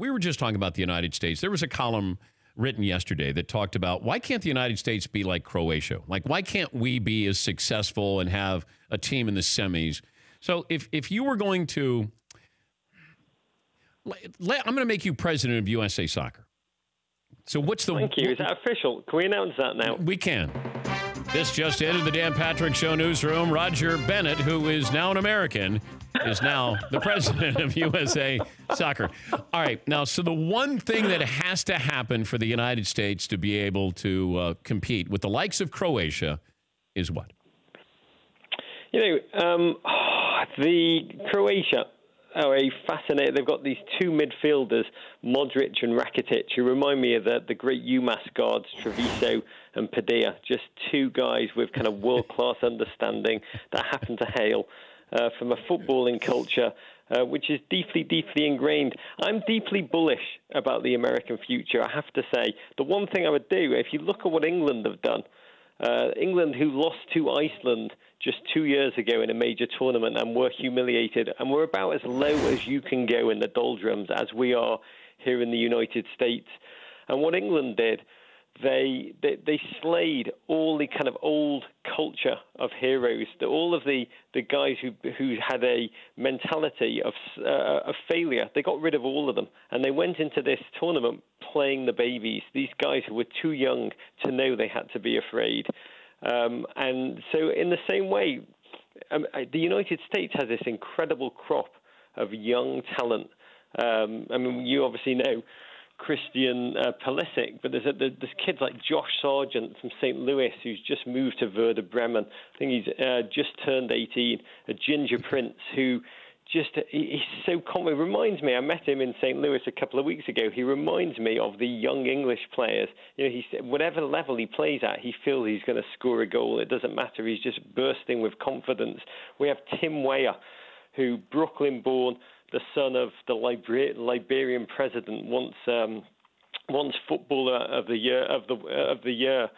we were just talking about the United States. There was a column written yesterday that talked about why can't the United States be like Croatia? Like, why can't we be as successful and have a team in the semis? So if you were going to, I'm going to make you president of USA Soccer. So what's the... Thank you. Is that official? Can we announce that now? We can. This just entered the Dan Patrick Show newsroom. Roger Bennett, who is now an American, is now the president of USA Soccer. All right. Now, so the one thing that has to happen for the United States to be able to compete with the likes of Croatia is what? You know, the Croatia are a fascinating... They've got these two midfielders, Modric and Rakitic, who remind me of the great UMass guards, Treviso and Padilla. Just two guys with kind of world-class understanding that happen to hail from a footballing culture which is deeply, deeply ingrained. I'm deeply bullish about the American future, I have to say. The one thing I would do, if you look at what England have done, England, who lost to Iceland just 2 years ago in a major tournament and were humiliated, and we're about as low as you can go in the doldrums as we are here in the United States. And what England did, they slayed all the kind of old culture of heroes, all of the guys who had a mentality of failure. They got rid of all of them, and they went into this tournament playing the babies, these guys who were too young to know they had to be afraid. And so in the same way, the United States has this incredible crop of young talent. I mean, you obviously know Christian Pulisic, but there's kids like Josh Sargent from St. Louis who's just moved to Werder Bremen. I think he's just turned 18. A Ginger Prince who he's so common. Reminds me, I met him in St. Louis a couple of weeks ago. He reminds me of the young English players. You know, whatever level he plays at, he feels he's going to score a goal. It doesn't matter. He's just bursting with confidence. We have Tim Weah, who Brooklyn-born, the son of the Liberian president, once footballer of the year.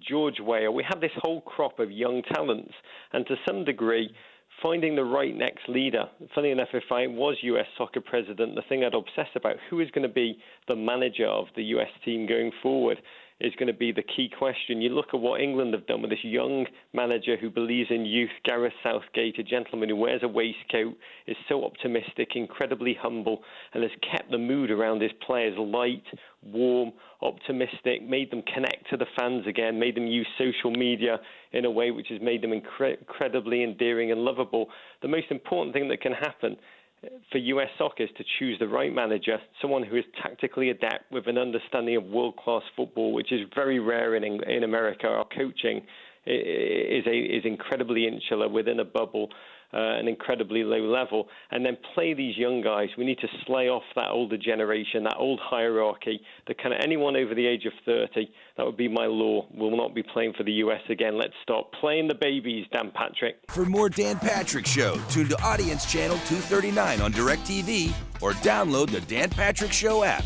George Weah. We have this whole crop of young talents, and to some degree, finding the right next leader. Funny enough, if I was US soccer president, the thing I'd obsess about, who is going to be the manager of the US team going forward, is going to be the key question. You look at what England have done with this young manager who believes in youth, Gareth Southgate, a gentleman who wears a waistcoat, is so optimistic, incredibly humble, and has kept the mood around his players light, warm, optimistic, made them connect to the fans again, made them use social media in a way which has made them incredibly endearing and lovable. The most important thing that can happen for US soccer is to choose the right manager, someone who is tactically adept with an understanding of world-class football, which is very rare in America. Our coaching is incredibly insular within a bubble, an incredibly low level, and then play these young guys. We need to slay off that older generation, that old hierarchy, that kind of anyone over the age of 30, that would be my law, will not be playing for the US again. Let's stop playing the babies, Dan Patrick. For more Dan Patrick Show, tune to Audience Channel 239 on DirecTV or download the Dan Patrick Show app.